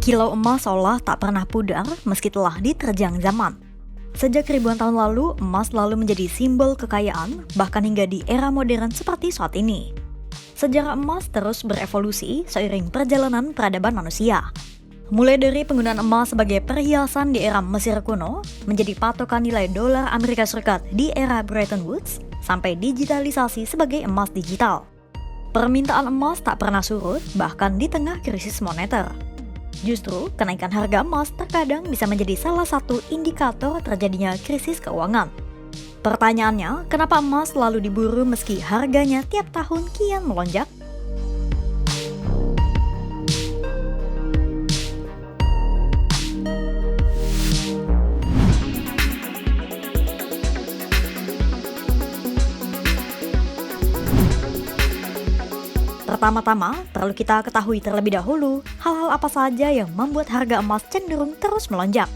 Kilau emas seolah tak pernah pudar meski telah diterjang zaman. Sejak ribuan tahun lalu, emas selalu menjadi simbol kekayaan, bahkan hingga di era modern seperti saat ini. Sejarah emas terus berevolusi seiring perjalanan peradaban manusia. Mulai dari penggunaan emas sebagai perhiasan di era Mesir kuno, menjadi patokan nilai dolar Amerika Serikat di era Bretton Woods, sampai digitalisasi sebagai emas digital. Permintaan emas tak pernah surut, bahkan di tengah krisis moneter. Justru, kenaikan harga emas terkadang bisa menjadi salah satu indikator terjadinya krisis keuangan. Pertanyaannya, kenapa emas selalu diburu meski harganya tiap tahun kian melonjak? Pertama-tama, perlu kita ketahui terlebih dahulu hal-hal apa saja yang membuat harga emas cenderung terus melonjak.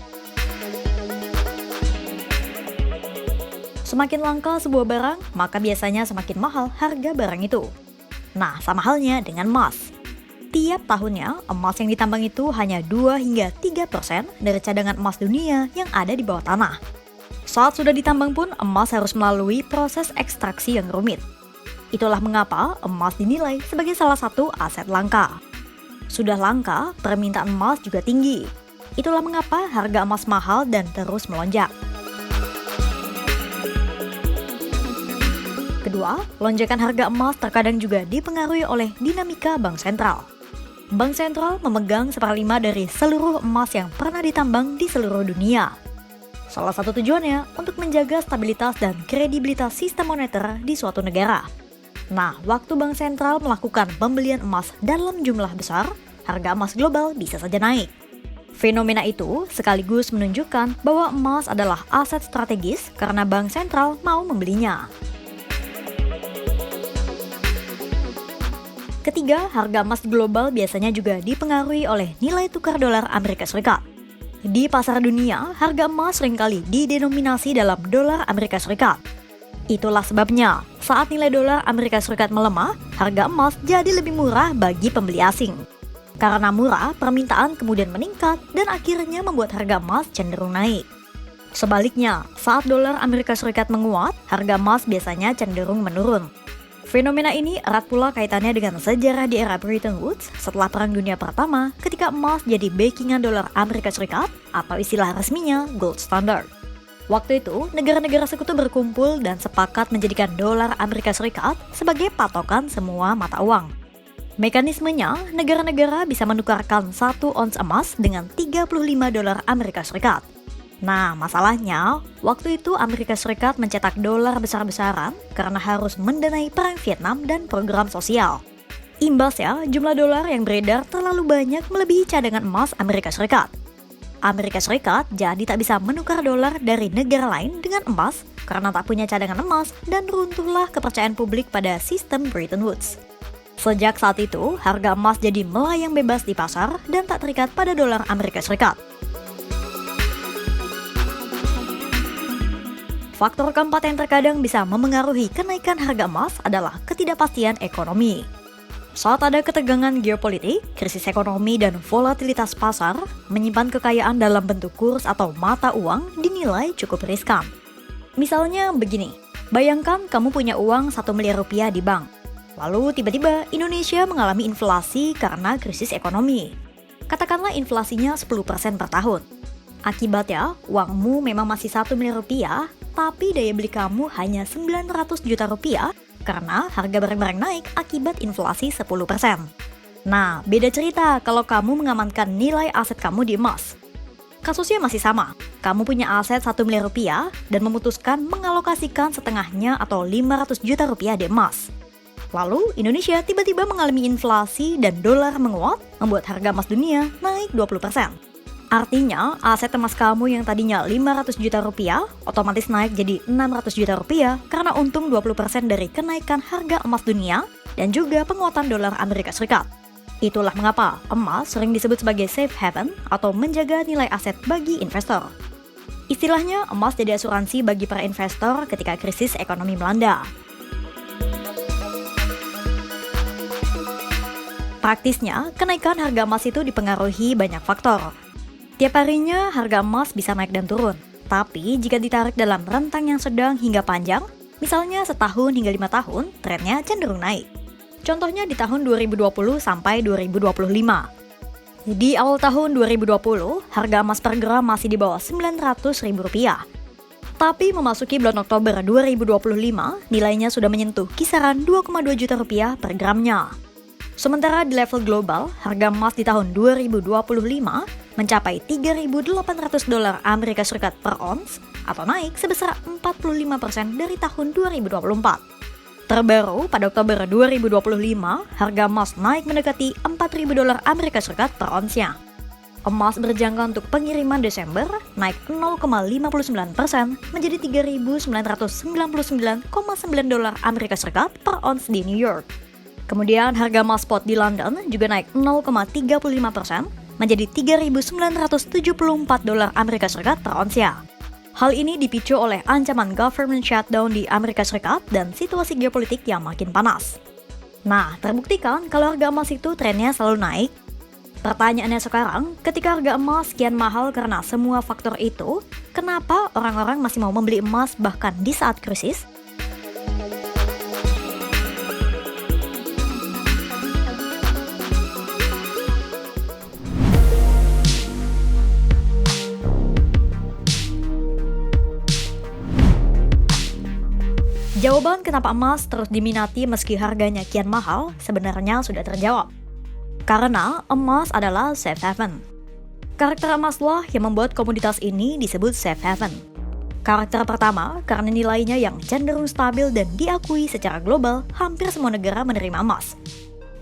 Semakin langka sebuah barang, maka biasanya semakin mahal harga barang itu. Nah, sama halnya dengan emas. Tiap tahunnya, emas yang ditambang itu hanya 2 hingga 3% dari cadangan emas dunia yang ada di bawah tanah. Saat sudah ditambang pun, emas harus melalui proses ekstraksi yang rumit. Itulah mengapa emas dinilai sebagai salah satu aset langka. Sudah langka, permintaan emas juga tinggi. Itulah mengapa harga emas mahal dan terus melonjak. Kedua, lonjakan harga emas terkadang juga dipengaruhi oleh dinamika bank sentral. Bank sentral memegang 1/5 dari seluruh emas yang pernah ditambang di seluruh dunia. Salah satu tujuannya untuk menjaga stabilitas dan kredibilitas sistem moneter di suatu negara. Nah, waktu bank sentral melakukan pembelian emas dalam jumlah besar, harga emas global bisa saja naik. Fenomena itu sekaligus menunjukkan bahwa emas adalah aset strategis karena bank sentral mau membelinya. Ketiga, harga emas global biasanya juga dipengaruhi oleh nilai tukar dolar Amerika Serikat. Di pasar dunia, harga emas seringkali didenominasi dalam dolar Amerika Serikat. Itulah sebabnya, saat nilai dolar Amerika Serikat melemah, harga emas jadi lebih murah bagi pembeli asing. Karena murah, permintaan kemudian meningkat dan akhirnya membuat harga emas cenderung naik. Sebaliknya, saat dolar Amerika Serikat menguat, harga emas biasanya cenderung menurun. Fenomena ini erat pula kaitannya dengan sejarah di era Bretton Woods setelah Perang Dunia Pertama ketika emas jadi backingan dolar Amerika Serikat atau istilah resminya gold standard. Waktu itu, negara-negara sekutu berkumpul dan sepakat menjadikan dolar Amerika Serikat sebagai patokan semua mata uang. Mekanismenya, negara-negara bisa menukarkan 1 ons emas dengan 35 dolar Amerika Serikat. Nah, masalahnya, waktu itu Amerika Serikat mencetak dolar besar-besaran karena harus mendanai perang Vietnam dan program sosial. Imbasnya, jumlah dolar yang beredar terlalu banyak melebihi cadangan emas Amerika Serikat. Amerika Serikat jadi tak bisa menukar dolar dari negara lain dengan emas karena tak punya cadangan emas dan runtuhlah kepercayaan publik pada sistem Bretton Woods. Sejak saat itu, harga emas jadi melayang bebas di pasar dan tak terikat pada dolar Amerika Serikat. Faktor keempat yang terkadang bisa memengaruhi kenaikan harga emas adalah ketidakpastian ekonomi. Saat ada ketegangan geopolitik, krisis ekonomi, dan volatilitas pasar, menyimpan kekayaan dalam bentuk kurs atau mata uang dinilai cukup riskan. Misalnya begini, bayangkan kamu punya uang 1 miliar rupiah di bank. Lalu tiba-tiba Indonesia mengalami inflasi karena krisis ekonomi. Katakanlah inflasinya 10% per tahun. Akibatnya, uangmu memang masih 1 miliar rupiah, tapi daya beli kamu hanya 900 juta rupiah karena harga barang-barang naik akibat inflasi 10%. Nah, beda cerita kalau kamu mengamankan nilai aset kamu di emas. Kasusnya masih sama. Kamu punya aset 1 miliar rupiah dan memutuskan mengalokasikan setengahnya atau 500 juta rupiah di emas. Lalu, Indonesia tiba-tiba mengalami inflasi dan dolar menguat, membuat harga emas dunia naik 20%. Artinya, aset emas kamu yang tadinya 500 juta rupiah otomatis naik jadi 600 juta rupiah karena untung 20% dari kenaikan harga emas dunia dan juga penguatan dolar Amerika Serikat. Itulah mengapa emas sering disebut sebagai safe haven atau menjaga nilai aset bagi investor. Istilahnya, emas jadi asuransi bagi para investor ketika krisis ekonomi melanda. Praktisnya, kenaikan harga emas itu dipengaruhi banyak faktor. Tiap harinya harga emas bisa naik dan turun. Tapi jika ditarik dalam rentang yang sedang hingga panjang, misalnya setahun hingga 5 tahun, trennya cenderung naik. Contohnya di tahun 2020 sampai 2025. Di awal tahun 2020, harga emas per gram masih di bawah Rp900.000. Tapi memasuki bulan Oktober 2025, nilainya sudah menyentuh kisaran Rp2,2 juta per gramnya. Sementara di level global, harga emas di tahun 2025 mencapai $3.800 Amerika Serikat per ons atau naik sebesar 45% dari tahun 2024. Terbaru, pada Oktober 2025, harga emas naik mendekati $4.000 Amerika Serikat per onsnya. Emas berjangka untuk pengiriman Desember naik 0,59% menjadi $3.999,9 Amerika Serikat per ons di New York. Kemudian harga emas spot di London juga naik 0,35% menjadi $3.974 Amerika Serikat per onsnya. Hal ini dipicu oleh ancaman government shutdown di Amerika Serikat dan situasi geopolitik yang makin panas. Nah, terbuktikan kalau harga emas itu trennya selalu naik. Pertanyaannya sekarang, ketika harga emas kian mahal karena semua faktor itu, kenapa orang-orang masih mau membeli emas bahkan di saat krisis? Jawaban kenapa emas terus diminati meski harganya kian mahal sebenarnya sudah terjawab. Karena emas adalah safe haven. Karakter emaslah yang membuat komoditas ini disebut safe haven. Karakter pertama karena nilainya yang cenderung stabil dan diakui secara global, hampir semua negara menerima emas.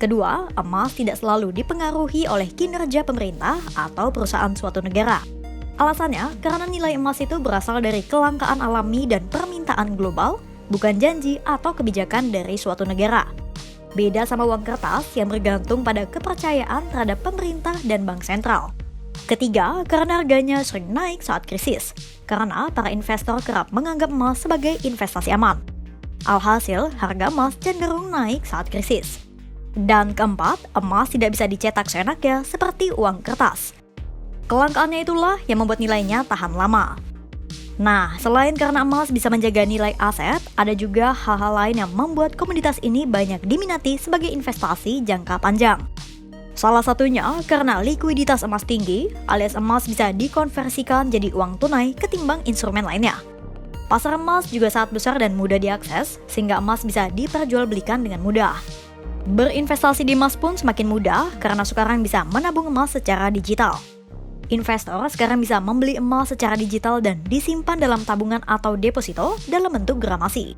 Kedua, emas tidak selalu dipengaruhi oleh kinerja pemerintah atau perusahaan suatu negara. Alasannya karena nilai emas itu berasal dari kelangkaan alami dan permintaan global, bukan janji atau kebijakan dari suatu negara. Beda sama uang kertas yang bergantung pada kepercayaan terhadap pemerintah dan bank sentral. Ketiga, karena harganya sering naik saat krisis, karena para investor kerap menganggap emas sebagai investasi aman. Alhasil, harga emas cenderung naik saat krisis. Dan keempat, emas tidak bisa dicetak seenaknya seperti uang kertas. Kelangkaannya itulah yang membuat nilainya tahan lama. Nah, selain karena emas bisa menjaga nilai aset, ada juga hal-hal lain yang membuat komoditas ini banyak diminati sebagai investasi jangka panjang. Salah satunya karena likuiditas emas tinggi, alias emas bisa dikonversikan jadi uang tunai ketimbang instrumen lainnya. Pasar emas juga sangat besar dan mudah diakses, sehingga emas bisa diperjualbelikan dengan mudah. Berinvestasi di emas pun semakin mudah karena sekarang bisa menabung emas secara digital. Investor sekarang bisa membeli emas secara digital dan disimpan dalam tabungan atau deposito dalam bentuk gramasi.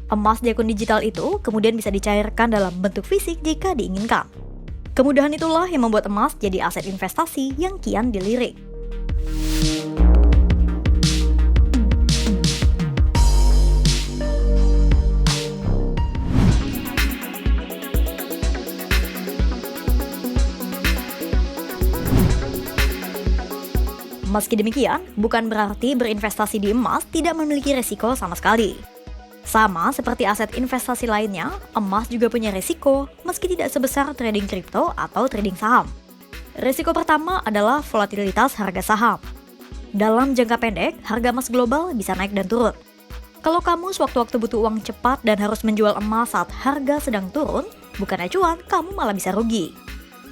Emas di akun digital itu kemudian bisa dicairkan dalam bentuk fisik jika diinginkan. Kemudahan itulah yang membuat emas jadi aset investasi yang kian dilirik. Meski demikian, bukan berarti berinvestasi di emas tidak memiliki resiko sama sekali. Sama seperti aset investasi lainnya, emas juga punya resiko meski tidak sebesar trading kripto atau trading saham. Resiko pertama adalah volatilitas harga saham. Dalam jangka pendek, harga emas global bisa naik dan turun. Kalau kamu sewaktu-waktu butuh uang cepat dan harus menjual emas saat harga sedang turun, bukan acuan, kamu malah bisa rugi.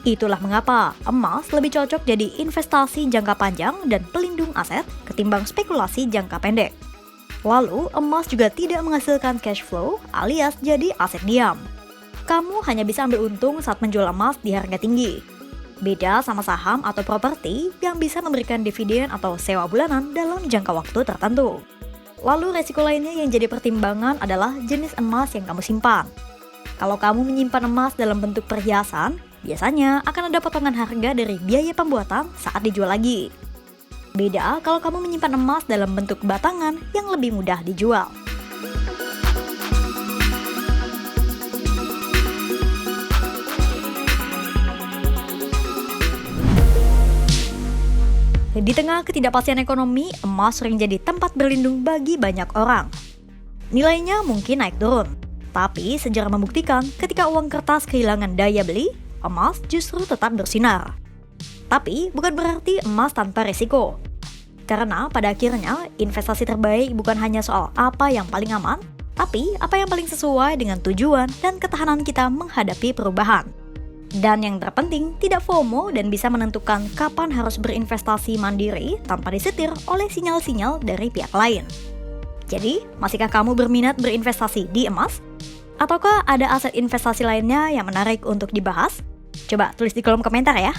Itulah mengapa emas lebih cocok jadi investasi jangka panjang dan pelindung aset ketimbang spekulasi jangka pendek. Lalu, emas juga tidak menghasilkan cash flow alias jadi aset diam. Kamu hanya bisa ambil untung saat menjual emas di harga tinggi. Beda sama saham atau properti yang bisa memberikan dividen atau sewa bulanan dalam jangka waktu tertentu. Lalu resiko lainnya yang jadi pertimbangan adalah jenis emas yang kamu simpan. Kalau kamu menyimpan emas dalam bentuk perhiasan, biasanya akan ada potongan harga dari biaya pembuatan saat dijual lagi. Beda kalau kamu menyimpan emas dalam bentuk batangan yang lebih mudah dijual. Di tengah ketidakpastian ekonomi, emas sering jadi tempat berlindung bagi banyak orang. Nilainya mungkin naik turun, tapi sejarah membuktikan ketika uang kertas kehilangan daya beli, emas justru tetap bersinar. Tapi bukan berarti emas tanpa risiko. Karena pada akhirnya, investasi terbaik bukan hanya soal apa yang paling aman, tapi apa yang paling sesuai dengan tujuan dan ketahanan kita menghadapi perubahan. Dan yang terpenting, tidak FOMO dan bisa menentukan kapan harus berinvestasi mandiri tanpa disetir oleh sinyal-sinyal dari pihak lain. Jadi, masihkah kamu berminat berinvestasi di emas? Ataukah ada aset investasi lainnya yang menarik untuk dibahas? Coba tulis di kolom komentar ya.